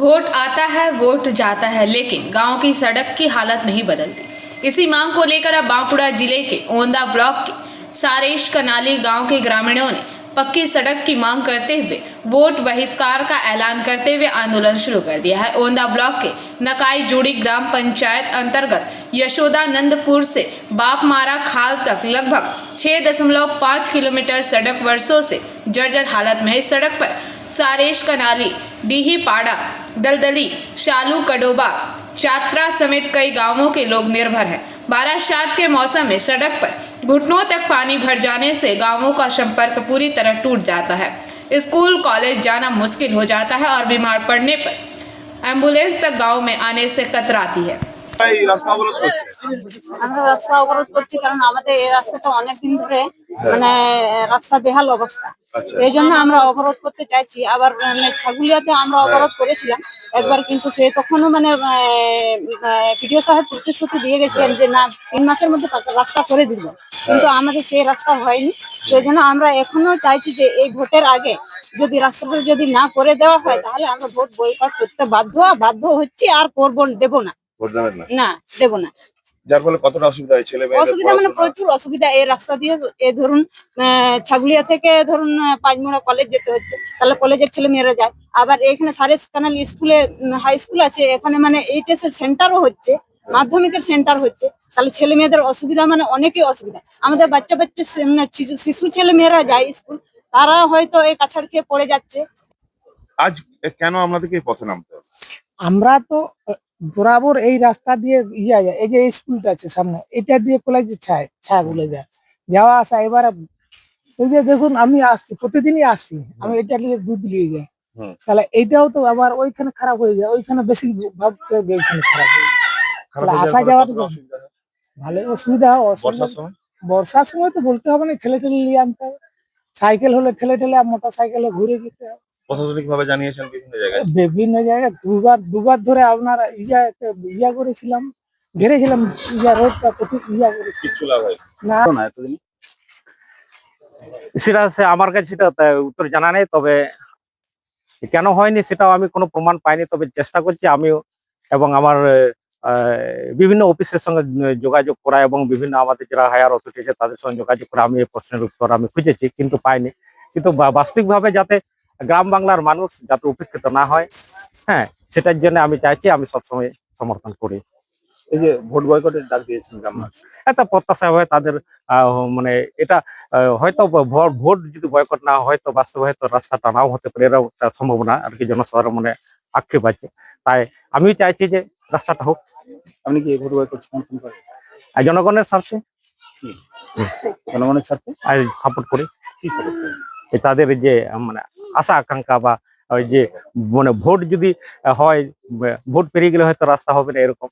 Vote आता है vote जाता है, लेकिन गांव की सड़क की हालत नहीं बदलती। इसी मांग को लेकर अब बांकुड़ा जिले के ओंदा ब्लॉक के सारेश कनाली गांव के ग्रामीणों ने पक्की सड़क की मांग करते हुए वोट बहिष्कार का ऐलान करते हुए आंदोलन शुरू कर दिया है। ओंदा ब्लॉक के नकाई जुड़ी ग्राम पंचायत अंतर्गत यशोदानंदपुर से बापमारा खाल तक लगभग 6.5 किलोमीटर सड़क वर्षों से जर्जर हालत में है। इस सड़क पर सारेश कनाली, डीही पाड़ा, दलदली, शालू कडोबा, चात्रा समेत कई गांवों के लोग निर्भर हैं। बारासात के मौसम में सड़क पर घुटनों तक पानी भर जाने से गांवों का संपर्क पूरी तरह टूट जाता है। स्कूल कॉलेज जाना मुश्किल हो जाता है और बीमार पड़ने पर एम्बुलेंस तक गांव में आने से कतराती है। আমরা রাস্তা অবরোধ করছি কারণ আমাদের এই রাস্তাটা অনেকদিন ধরে মানে রাস্তা বেহাল অবস্থা। সেই জন্য আমরা অবরোধ করতে চাইছি। আবার ছাগুলিয়াতে আমরা অবরোধ করেছিলাম একবার, কিন্তু সে তখনও মানে ভিডিও সাহেব প্রতিশ্রুতি দিয়ে গেছিলেন যে না 3 মাসের মধ্যে রাস্তা করে দিব, কিন্তু আমাদের সেই রাস্তা হয়নি। সেই জন্য আমরা এখনো চাইছি যে এই ভোটের আগে যদি রাস্তাটা যদি না করে দেওয়া হয় তাহলে আমরা ভোট বয়কট করতে বাধ্য হচ্ছি, আর দেব না। না, দেব না। যার ফলে কতটা অসুবিধা হয় ছেলে মেয়েদের? অসুবিধা মানে প্রচুর অসুবিধা। এই রাস্তা দিয়ে এই ধরুন ছাগুলিয়া থেকে ধরুন পাঁচমোড়া কলেজ যেতে হচ্ছে, তাহলে কলেজের ছেলে মেয়েরা যায়। আবার এখানে সারেস কানাল স্কুলে হাই স্কুল আছে, এখানে মানে এইচএস এর সেন্টারও হচ্ছে, মাধ্যমিকের সেন্টার হচ্ছে, তাহলে ছেলে মেয়েদের অসুবিধা মানে অনেকই অসুবিধা। আমাদের বাচ্চা শিশু ছেলে মেয়েরা যায় স্কুল, তারা হয়তো এই কাছাড় খেয়ে পড়ে যাচ্ছে। আজ কেন আমাদেরকে এই পথে নামতে হবে? আমরা তো বরাবর এই রাস্তা দিয়ে যায়, এই যে স্কুলটা আছে সামনে, এটা দিয়ে কলেজে ছায়াগুলো যাওয়া আসা। এবার ওই যে দেখুন, আমি আসছি, প্রতিদিনই আসছি, আমি এটা নিয়ে দুধ নিয়ে যাই, তাহলে এইটাও তো আবার ওইখানে খারাপ হয়ে যায়, ওইখানে বেশি ভাবতে হবে, ওইখানে খারাপ হয়ে যায়, আসা যাওয়ার ভালো অসুবিধা হয়। বর্ষার সময় তো বলতে হবে না, ঠেলে নিয়ে আনতে হবে, সাইকেল হলে ঠেলে আর মোটর সাইকেলে ঘুরে যেতে হবে। প্রশাসনিক ভাবে জানিয়েছেন বিভিন্ন জায়গায় দুবার ধরে আপনার ইয়া করেছিলাম, ঘেরেছিলাম রোডটা না। সেটা আমার কাছে সেটা উত্তর জানা নেই, তবে কেন হয়নি সেটাও আমি কোনো প্রমাণ পাইনি। তবে চেষ্টা করছি আমিও এবং আমার বিভিন্ন অফিসের সঙ্গে যোগাযোগ করা এবং বিভিন্ন আমাদের যারা হায়ার অথরিটি আছে তাদের সঙ্গে যোগাযোগ করে আমি এই প্রশ্নের উত্তর আমি খুঁজেছি, কিন্তু পাইনি। কিন্তু বাস্তবিকভাবে যাতে গ্রাম বাংলার মানুষ যাতে উপেক্ষিত না হয়, হ্যাঁ, সেটার জন্য আমি চাইছি, আমি সবসময় সমর্থন করি। এই যে ভোট বয়কটের ডাক দিয়েছেন গ্রামবাসী, এটা প্রত্যাশা হয় তাদের মানে এটা হয়তো ভোট যদি বয়কট না হয় তো বাস্তবে হয়তো রাস্তাটা নাও হতে পারে, এরাও একটা সম্ভাবনা আর কি জনসাধারণ মনে আক্ষেপ আছে। তাই আমি চাইছি যে রাস্তাটা হোক। আপনি কি ভোট বয়কট সমর্থন করেন? জনগণের স্বার্থে, জনগণের স্বার্থে সাপোর্ট করি। কি সাপোর্ট করেন? তাদের যে মানে আশা আকাঙ্ক্ষা বা ওই যে মানে ভোট যদি হয়, ভোট পেরিয়ে গেলে হয়তো রাস্তা হবে না, এরকম।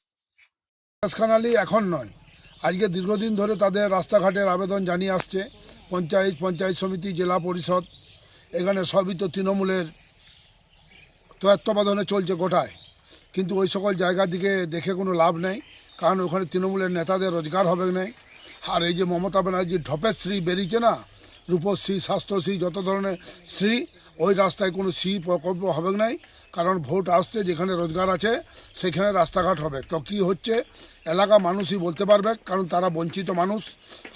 কানালি এখন নয়, আজকে দীর্ঘদিন ধরে তাদের রাস্তাঘাটের আবেদন জানিয়ে আসছে পঞ্চায়েত সমিতি, জেলা পরিষদ, এখানে সবই তো তৃণমূলের তত্ত্বাবধানে চলছে গোটায়। কিন্তু ওই সকল জায়গার দিকে দেখে কোনো লাভ নেই, কারণ ওখানে তৃণমূলের নেতাদের রোজগার হবে না। আর এই যে মমতা ব্যানার্জির ঢপের শ্রী বেরিয়েছে না, রূপশ্রী, স্বাস্থ্যশ্রী, যত ধরনের শ্রী, ওই রাস্তায় কোনো শ্রী প্রকল্প হবে নাই। কারণ ভোট আসছে, যেখানে রোজগার আছে সেখানে রাস্তাঘাট হবে। তো কী হচ্ছে এলাকা মানুষই বলতে পারবে, কারণ তারা বঞ্চিত মানুষ।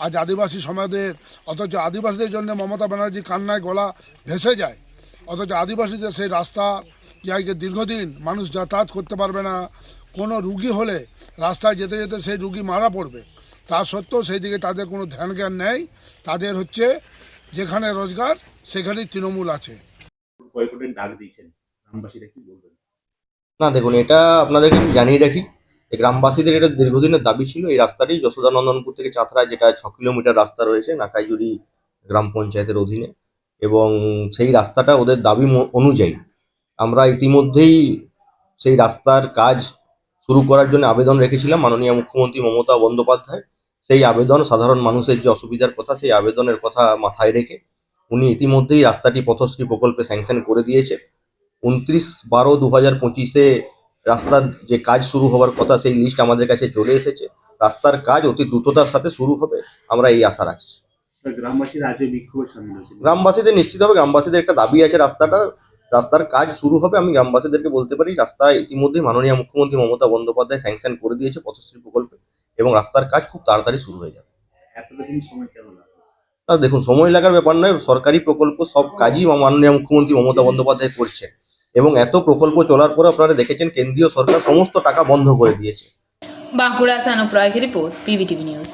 আজ আদিবাসী সমাজের, অথচ আদিবাসীদের জন্য মমতা ব্যানার্জি কান্নায় গলা ভেসে যায়, অথচ আদিবাসীদের সেই রাস্তা যে দীর্ঘদিন মানুষ যাতায়াত করতে পারবে না। কোনো রুগী হলে রাস্তায় যেতে যেতে সেই রুগী মারা পড়বে, তা সত্ত্বেও সেই দিকে তাদের কোনো ধ্যান জ্ঞান নেই। তাদের হচ্ছে যেখানে রোজগার সেখানেই তৃণমূল আছে। না দেখুন, এটা আপনাদেরকে আমি জানিয়ে রাখি, গ্রামবাসীদের এটা দীর্ঘদিনের দাবি ছিল। এই রাস্তাটি যশোদানন্দনপুর থেকে চাঁথরা, যেটা 6 কিলোমিটার রাস্তা রয়েছে নাকাইজুড়ি গ্রাম পঞ্চায়েতের অধীনে, এবং সেই রাস্তাটা ওদের দাবি অনুযায়ী আমরা ইতিমধ্যেই সেই রাস্তার কাজ শুরু করার জন্য আবেদন রেখেছিলাম মাননীয় মুখ্যমন্ত্রী মমতা বন্দ্যোপাধ্যায়। সেই আবেদন, সাধারণ মানুষের যে অসুবিধার কথা, সেই আবেদনের কথা মাথায় রেখে উনি ইতিমধ্যেই রাস্তাটি পথশ্রী প্রকল্পে স্যাংশন করে দিয়েছে। 29/12/2025 রাস্তার যে কাজ শুরু হওয়ার কথা, সেই লিস্ট আমাদের কাছে চলে এসেছে। রাস্তার কাজ অতি দ্রুততার সাথে শুরু হবে, আমরা এই আশা রাখছি। গ্রামবাসীরা আজও বিক্ষোভে সামিল হয়েছে। গ্রামবাসীদের নিশ্চিতভাবে, গ্রামবাসীদের একটা দাবি আছে রাস্তার কাজ শুরু হবে। আমি গ্রামবাসীদেরকে বলতে পারি রাস্তা ইতিমধ্যেই মাননীয় মুখ্যমন্ত্রী মমতা বন্দ্যোপাধ্যায় স্যাংশন করে দিয়েছে পথশ্রী প্রকল্পে, এবং রাস্তার কাজ খুব তাড়াতাড়ি শুরু হয়ে যাবে। আর দেখুন, সময় লাগার ব্যাপার নয়, সরকারি প্রকল্প সব কাজই মাননীয় মুখ্যমন্ত্রী মমতা বন্দ্যোপাধ্যায় করছেন, এবং এত প্রকল্প চলার পর আপনারা দেখেছেন কেন্দ্রীয় সরকার সমস্ত টাকা বন্ধ করে দিয়েছে। बांकुड़ा से अनुप रॉय की रिपोर्ट, पीवीटीवी न्यूज।